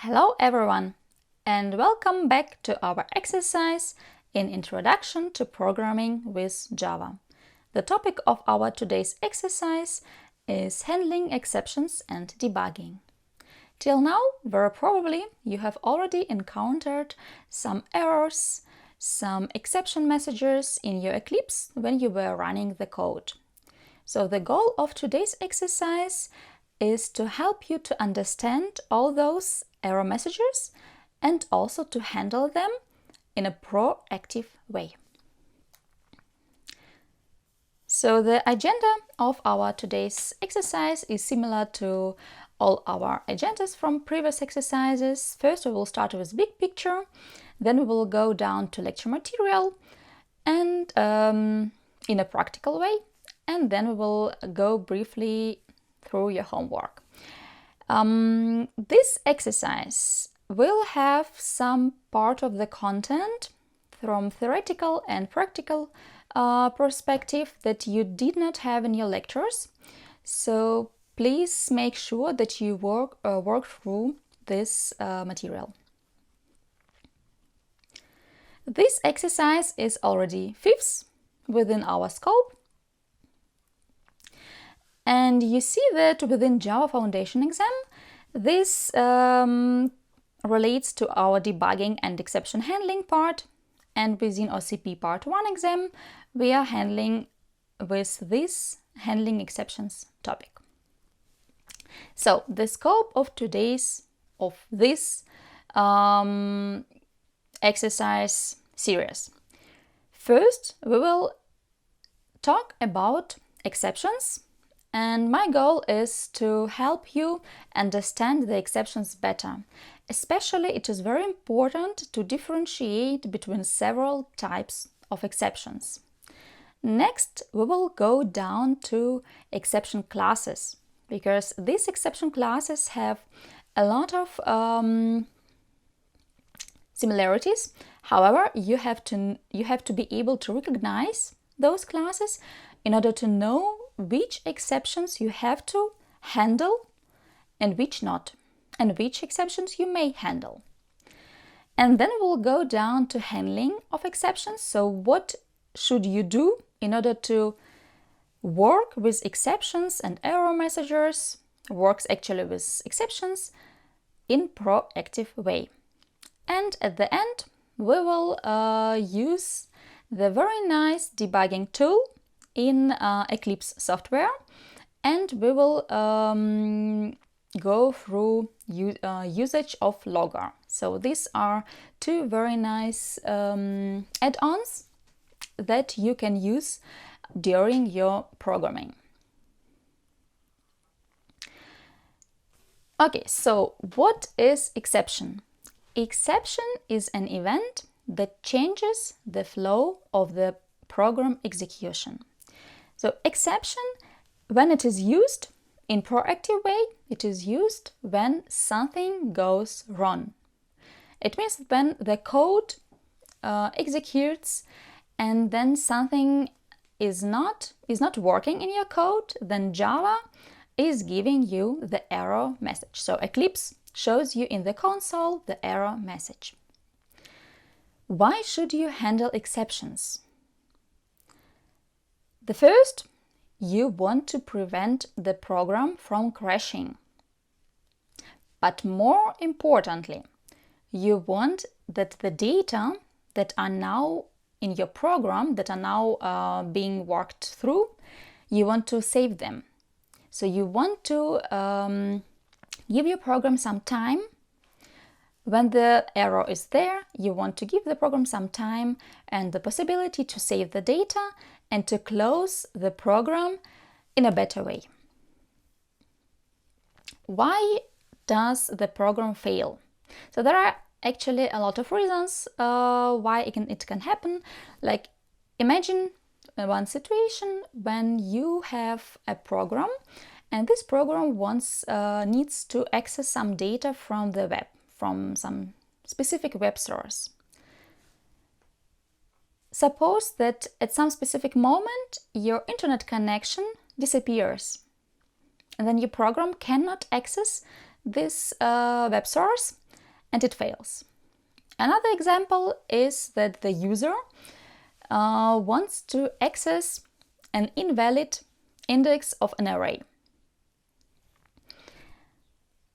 Hello everyone, and welcome back to our exercise in Introduction to Programming with Java. The topic of our today's exercise is handling exceptions and debugging. Till now, very probably you have already encountered some errors, some exception messages in your Eclipse when you were running the code. So the goal of today's exercise is to help you to understand all those error messages and also to handle them in a proactive way. So the agenda of our today's exercise is similar to all our agendas from previous exercises. First, we will start with big picture, then we will go down to lecture material and in a practical way, and then we will go briefly through your homework. This exercise will have some part of the content from theoretical and practical perspective that you did not have in your lectures. So please make sure that you work through this material. This exercise is already fifth within our scope. And you see that within Java Foundation exam, this relates to our debugging and exception handling part. And within OCP Part 1 exam, we are handling with this handling exceptions topic. So the scope of this exercise series. First, we will talk about exceptions. And my goal is to help you understand the exceptions better. Especially, it is very important to differentiate between several types of exceptions. Next, we will go down to exception classes, because these exception classes have a lot of similarities. However, you have to be able to recognize those classes in order to know which exceptions you have to handle and which not, and which exceptions you may handle. And then we'll go down to handling of exceptions. So what should you do in order to work with exceptions and error messages, works actually with exceptions in proactive way. And at the end, we will use the very nice debugging tool in Eclipse software, and we will go through usage of logger. So these are two very nice add-ons that you can use during your programming. Okay, so what is exception? Exception is an event that changes the flow of the program execution. So exception, when it is used in proactive way, it is used when something goes wrong. It means when the code executes and then something is not working in your code, then Java is giving you the error message. So Eclipse shows you in the console the error message. Why should you handle exceptions? The first, you want to prevent the program from crashing. But more importantly, you want that the data that are now in your program, that are now being worked through, you want to save them. So you want to give your program some time. When the error is there, you want to give the program some time and the possibility to save the data and to close the program in a better way. Why does the program fail? So there are actually a lot of reasons why it can happen. Like, imagine one situation when you have a program and this program needs to access some data from the web, from some specific web source. Suppose that at some specific moment your internet connection disappears and then your program cannot access this web source and it fails. Another example is that the user wants to access an invalid index of an array.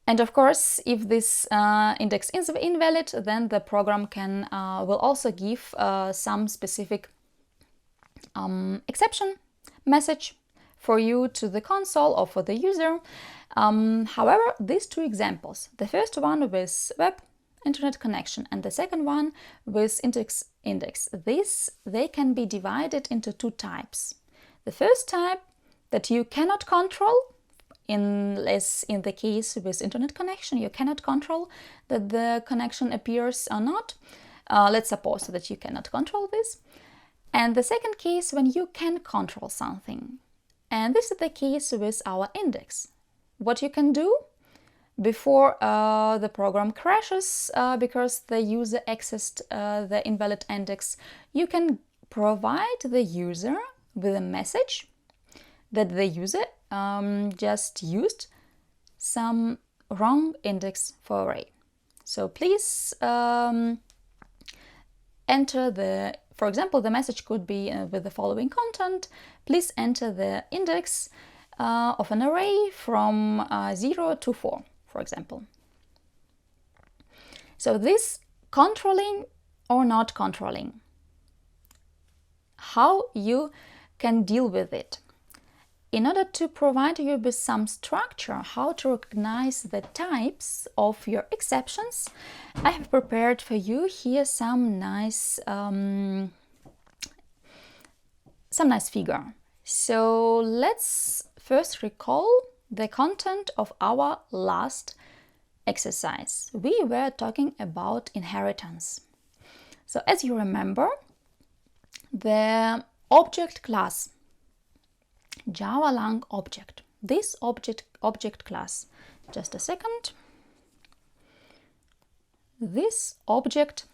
And of course, if this index is invalid, then the program will also give some specific exception message for you to the console or for the user. However, these two examples, the first one with web internet connection and the second one with index, they can be divided into two types. The first type that you cannot control, unless in the case with internet connection, you cannot control that the connection appears or not. Let's suppose that you cannot control this. And the second case when you can control something. And this is the case with our index. What you can do before the program crashes because the user accessed the invalid index, you can provide the user with a message that the user just used some wrong index for array. So please enter for example, the message could be with the following content. Please enter the index of an array from 0 to 4, for example. So this controlling or not controlling, how you can deal with it. In order to provide you with some structure, how to recognize the types of your exceptions, I have prepared for you here some nice figure. So let's first recall the content of our last exercise. We were talking about inheritance. So as you remember, the object class, Java lang object, this object class, just a second, this object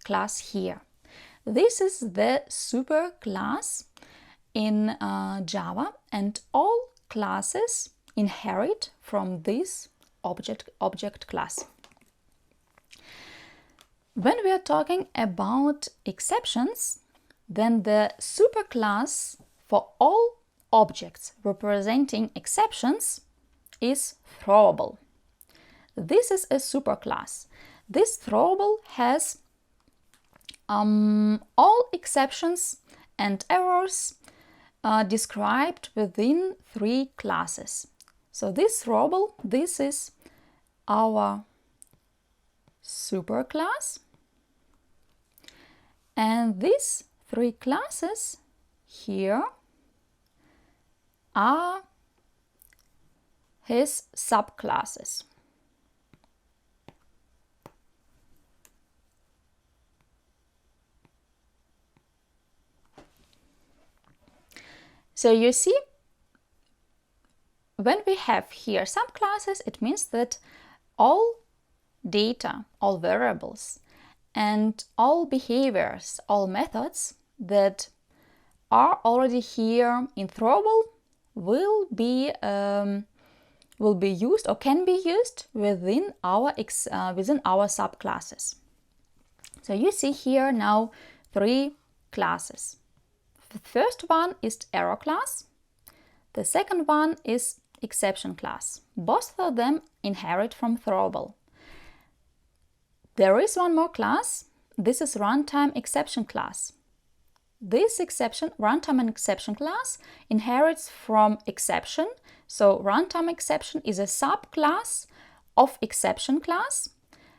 class here, this is the super class in Java, and all classes inherit from this object class. When we are talking about exceptions, then the superclass for all objects representing exceptions is throwable. This is a superclass. This throwable has all exceptions and errors described within 3 classes. So this throwable, this is our superclass, and these 3 classes here are his subclasses. So you see, when we have here subclasses, it means that all data, all variables, and all behaviors, all methods that are already here in throwable will be used or can be used within our subclasses. So you see here now 3 classes. The first one is error class. The second one is exception class. Both of them inherit from throwable. There is one more class. This is runtime exception class. This runtime and exception class inherits from exception. So runtime exception is a subclass of exception class,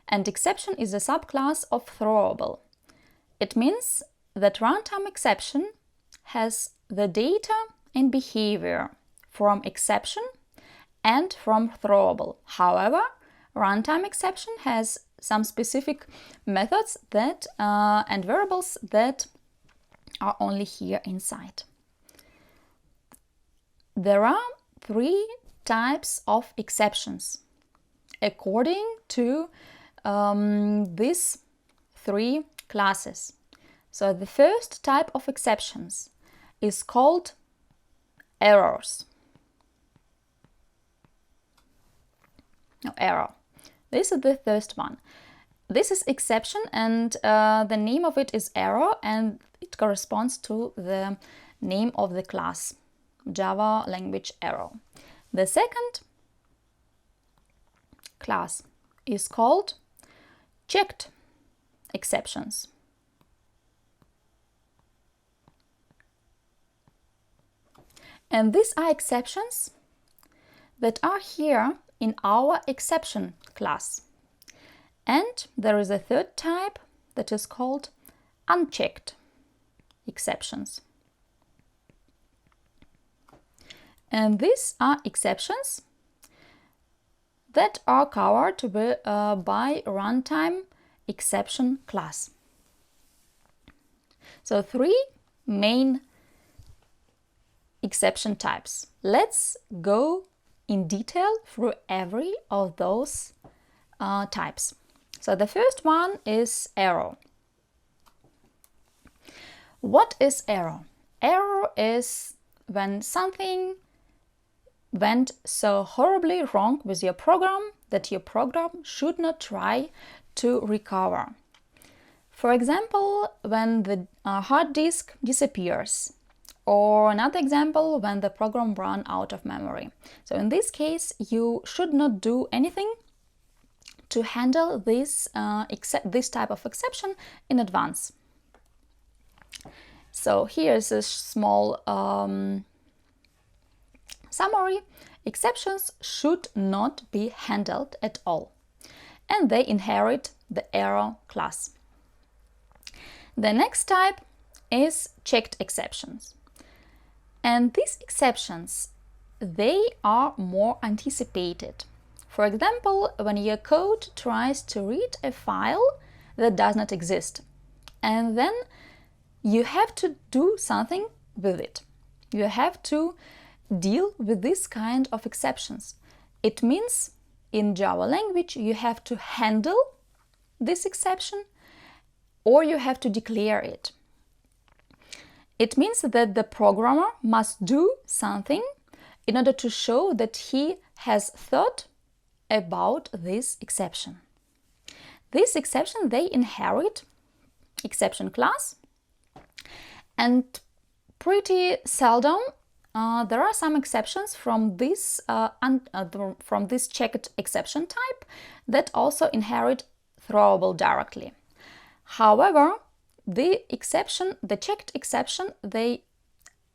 and exception is a subclass of throwable. It means that runtime exception has the data and behavior from exception and from throwable. However, runtime exception has some specific methods that and variables that are only here inside. There are 3 types of exceptions according to these 3 classes. So the first type of exceptions is called errors. No, error. This is the first one. this is exception, and the name of it is error, and it corresponds to the name of the class, Java language error. The second class is called checked exceptions. And these are exceptions that are here in our exception class. And there is a third type that is called unchecked exceptions. And these are exceptions that are covered by runtime exception class. So 3 main exception types. Let's go in detail through every of those types. So the first one is error. What is error? Error is when something went so horribly wrong with your program that your program should not try to recover. For example, when the hard disk disappears, or another example, when the program runs out of memory. So in this case, you should not do anything to handle this type of exception in advance. So here's a small summary. Exceptions should not be handled at all, and they inherit the error class. The next type is checked exceptions. And these exceptions, they are more anticipated. For example, when your code tries to read a file that does not exist, and then you have to do something with it. You have to deal with this kind of exceptions. It means in Java language you have to handle this exception or you have to declare it. It means that the programmer must do something in order to show that he has thought about this exception. This exception, they inherit exception class, and pretty seldom there are some exceptions from this checked exception type that also inherit throwable directly. However, the checked exception, they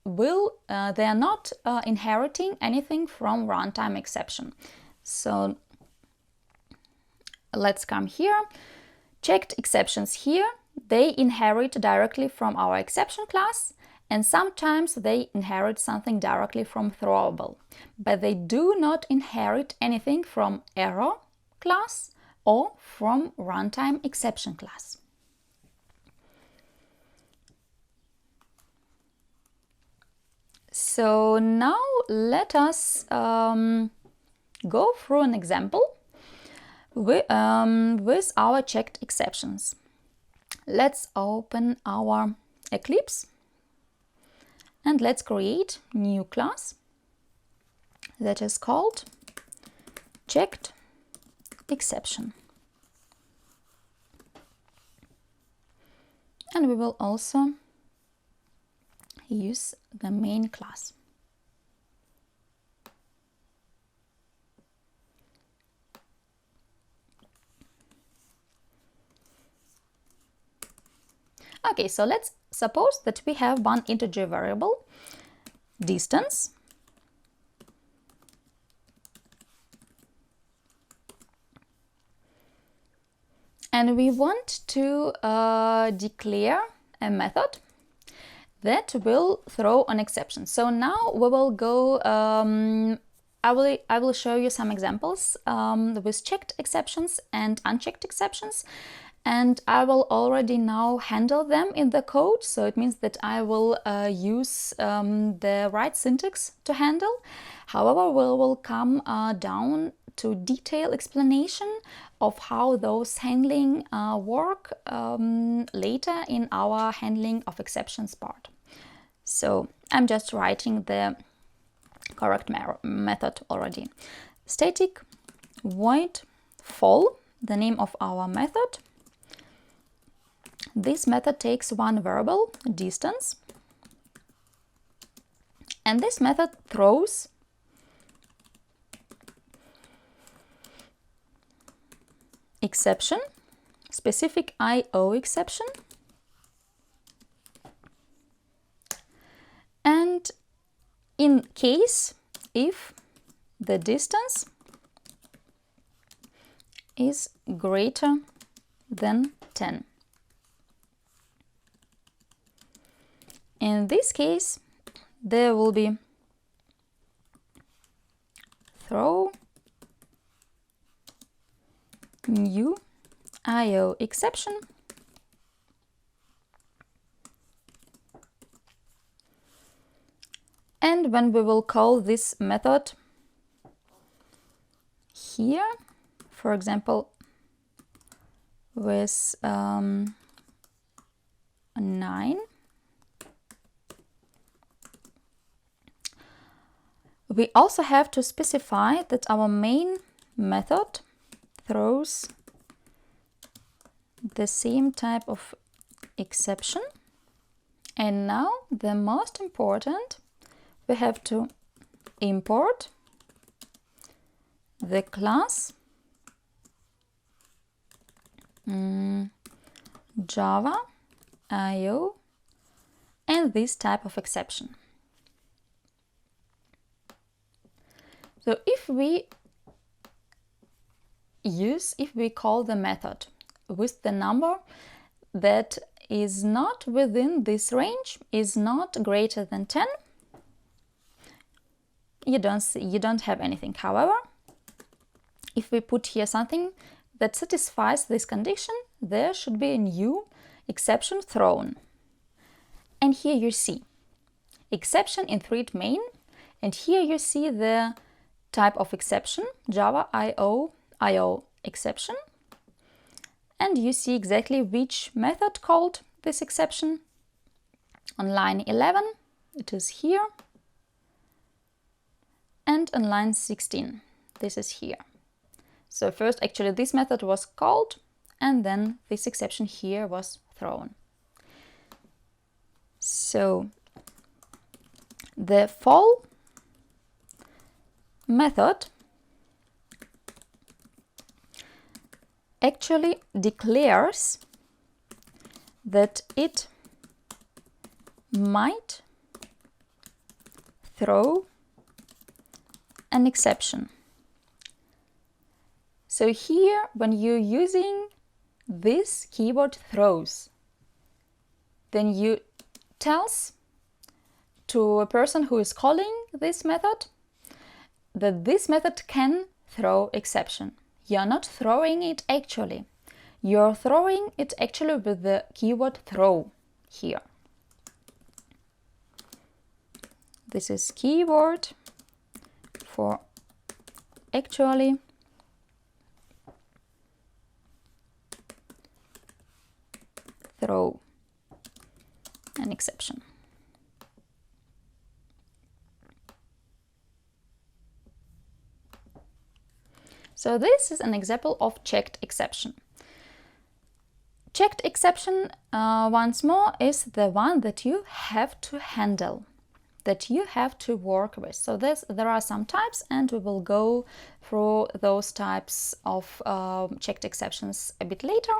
are not inheriting anything from runtime exception. So let's come here. Checked exceptions here, they inherit directly from our exception class, and sometimes they inherit something directly from throwable, but they do not inherit anything from error class or from runtime exception class. So now let us go through an example with our checked exceptions. Let's open our Eclipse and let's create new class that is called checked exception. And we will also use the main class. Okay, so let's suppose that we have one integer variable, distance, and we want to declare a method that will throw an exception. So now we will go, I will show you some examples with checked exceptions and unchecked exceptions, and I will already now handle them in the code. So it means that I will use the right syntax to handle. However, we will come down to detailed explanation of how those handling work later in our handling of exceptions part. So I'm just writing the correct method already. Static void full the name of our method. This method takes one variable, distance, and this method throws exception, specific IO exception, and in case if the distance is greater than 10. In this case, there will be throw new IO exception and when we will call this method here, for example, with 9, we also have to specify that our main method throws the same type of exception. And now the most important, we have to import the class Java IO and this type of exception. So if we call the method with the number that is not within this range, is not greater than 10, you don't have anything. However, if we put here something that satisfies this condition, there should be a new exception thrown. And here you see exception in thread main, and here you see the type of exception, Java IO exception, and you see exactly which method called this exception. On line 11, it is here, and on line 16, this is here. So first, actually, this method was called, and then this exception here was thrown. So the fall method actually declares that it might throw an exception. So here, when you're using this keyword throws, then you tells to a person who is calling this method that this method can throw exception. You're not throwing it actually. You're throwing it actually with the keyword throw here. This is keyword for actually throw an exception. So this is an example of checked exception. Checked exception, once more, is the one that you have to handle, that you have to work with. So there are some types, and we will go through those types of checked exceptions a bit later.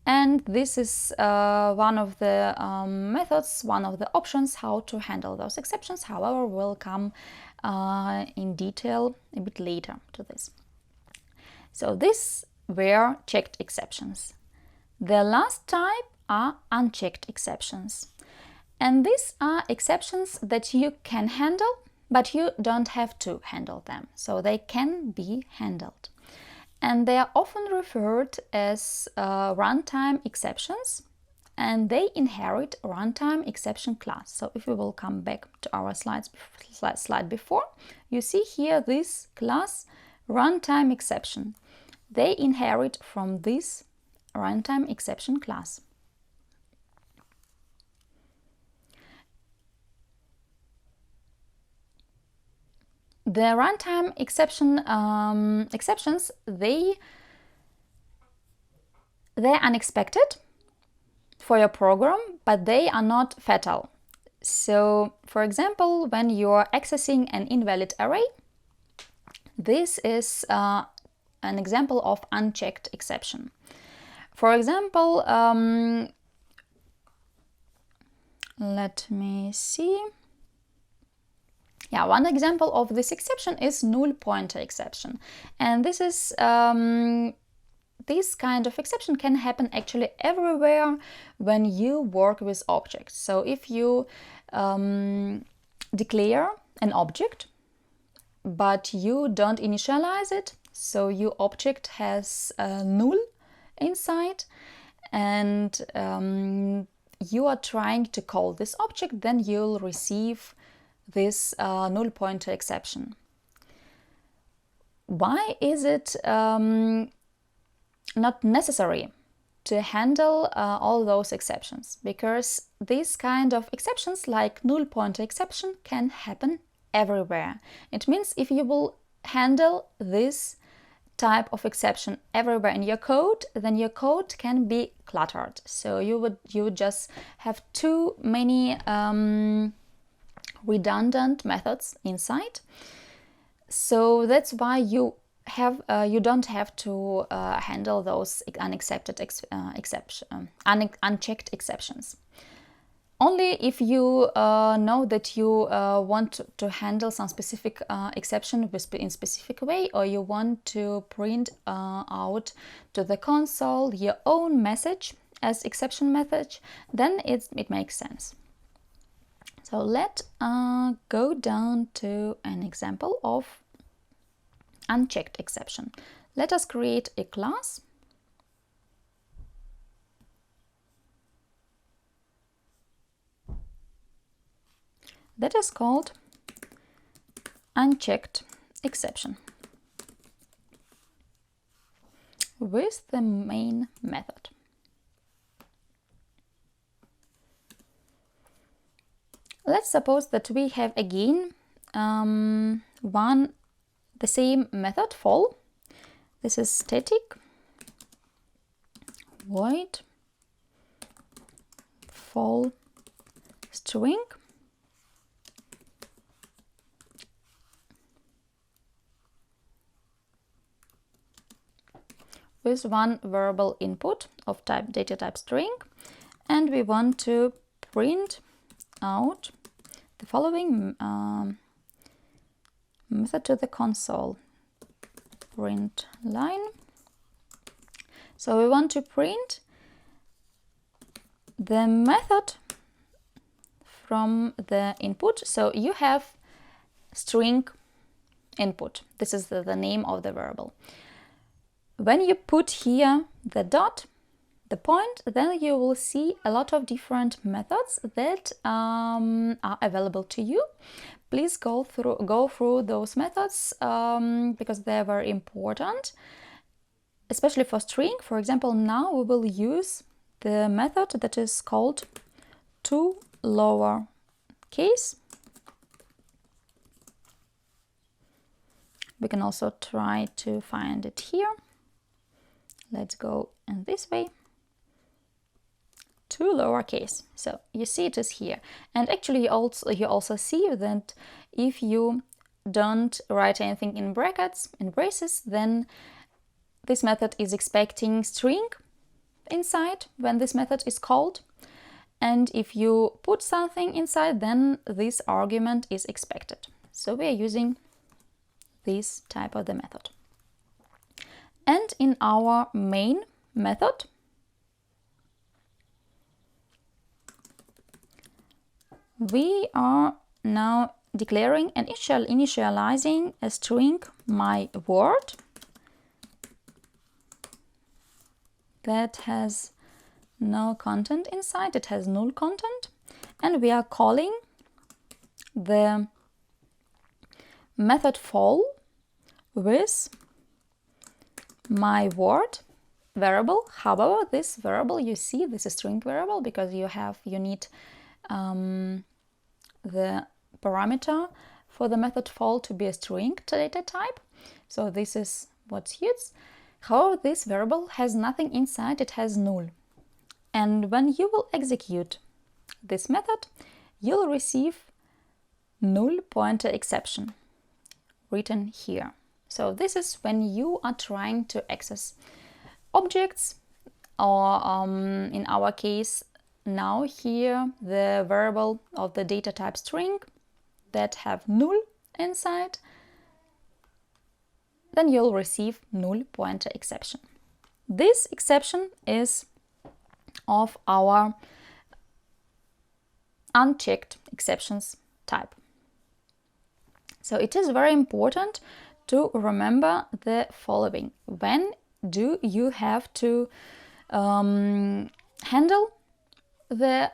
And this is one of the methods, one of the options how to handle those exceptions. However, we'll come in detail a bit later to this. So these were checked exceptions. The last type are unchecked exceptions. And these are exceptions that you can handle, but you don't have to handle them. So they can be handled. And they are often referred as runtime exceptions, and they inherit runtime exception class. So if we will come back to our slide before, you see here this class runtime exception. They inherit from this runtime exception class. The runtime exceptions, they They're unexpected for your program, but they are not fatal. So, for example, when you're accessing an invalid array, this is an example of unchecked exception. For example, let me see. Yeah, one example of this exception is null pointer exception. And this is this kind of exception can happen actually everywhere when you work with objects. So if you declare an object, but you don't initialize it, so your object has a null inside, and you are trying to call this object, then you'll receive this null pointer exception. Why is it not necessary to handle all those exceptions? Because these kind of exceptions, like null pointer exception, can happen everywhere. It means if you will handle this type of exception everywhere in your code, then your code can be cluttered. So you would just have too many redundant methods inside. So that's why you don't have to handle those unchecked exceptions. Only if you know that you want to handle some specific exception in specific way, or you want to print out to the console your own message as exception message, then it makes sense. So let's go down to an example of unchecked exception. Let us create a class. That is called unchecked exception with the main method. Let's suppose that we have again the same method fol. This is static void fol string with one variable input of type data type string, and we want to print out the following method to the console. Print line. So we want to print the method from the input. So you have string input. This is the name of the variable. When you put here the dot, the point, then you will see a lot of different methods that are available to you. Please go through those methods because they're very important, especially for string. For example, now we will use the method that is called toLowerCase. We can also try to find it here. Let's go in this way. toLowerCase. So you see it is here, and actually you also see that if you don't write anything in brackets, in braces, then this method is expecting string inside when this method is called, and if you put something inside, then this argument is expected. So we are using this type of the method. And in our main method, we are now declaring and initializing a string my word that has no content inside, it has null content, and we are calling the method fol with my word variable. However, this variable, you see, this is string variable because you need the parameter for the method fol to be a string data type. So this is what's used. However, this variable has nothing inside, it has null. And when you will execute this method, you'll receive null pointer exception written here. So this is when you are trying to access objects, or in our case now here the variable of the data type string that have null inside, then you'll receive null pointer exception. This exception is of our unchecked exceptions type. So it is very important to remember the following. When do you have to handle the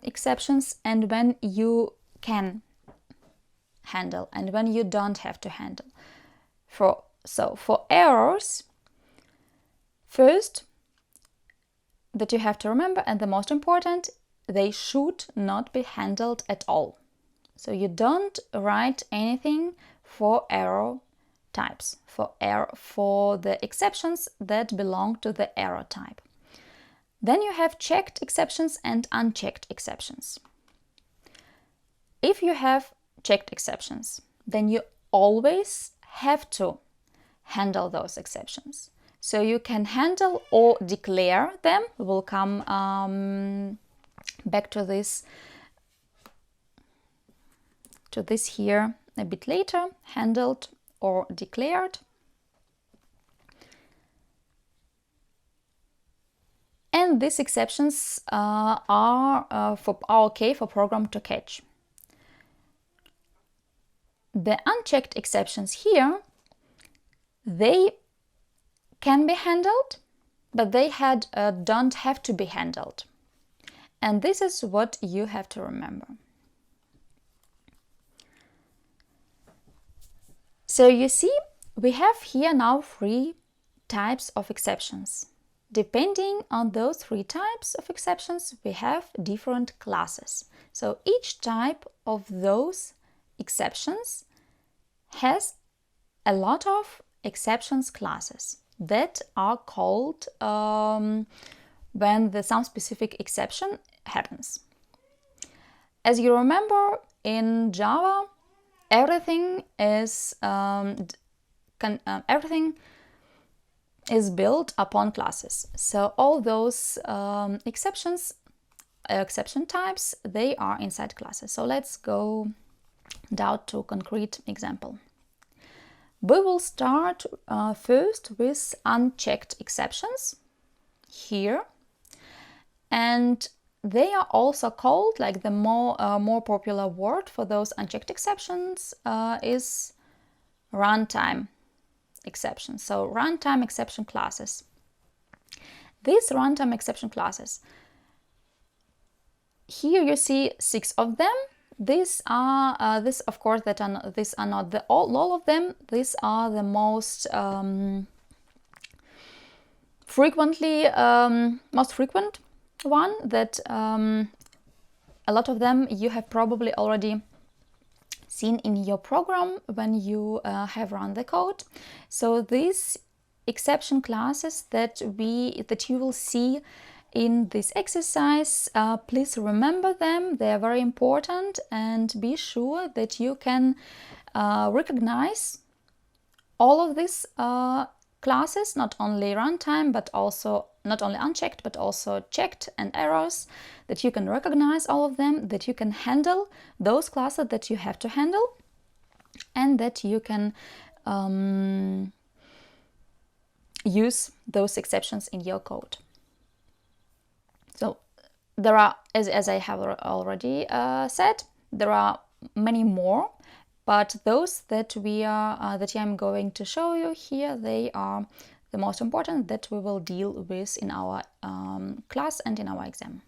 exceptions, and when you can handle, and when you don't have to handle. For errors, first that you have to remember, and the most important, they should not be handled at all. So you don't write anything for error types, for the exceptions that belong to the error type. Then you have checked exceptions and unchecked exceptions. If you have checked exceptions, then you always have to handle those exceptions. So you can handle or declare them. We'll come back to this here a bit later, handled or declared. And these exceptions are okay for program to catch. The unchecked exceptions here, they can be handled, but they don't have to be handled. And this is what you have to remember. So you see, we have here now 3 types of exceptions. Depending on those 3 types of exceptions, we have different classes. So each type of those exceptions has a lot of exceptions classes that are called when some specific exception happens. As you remember, in Java, everything is built upon classes. So all those exception types, they are inside classes. So let's go down to a concrete example. We will start first with unchecked exceptions here, and they are also called, like the more popular word for those unchecked exceptions is runtime exceptions. So runtime exception classes. These runtime exception classes, here you see 6 of them. These are of course these are not all of them. These are the most most frequent one that a lot of them you have probably already seen in your program when you have run the code. So these exception classes that you will see in this exercise, please remember them. They are very important, and be sure that you can recognize all of these classes, not only runtime, but also not only unchecked, but also checked and errors, that you can recognize all of them, that you can handle those classes that you have to handle, and that you can use those exceptions in your code. So there are, as I have already said, there are many more, but those that I'm going to show you here, they are the most important that we will deal with in our class and in our exam.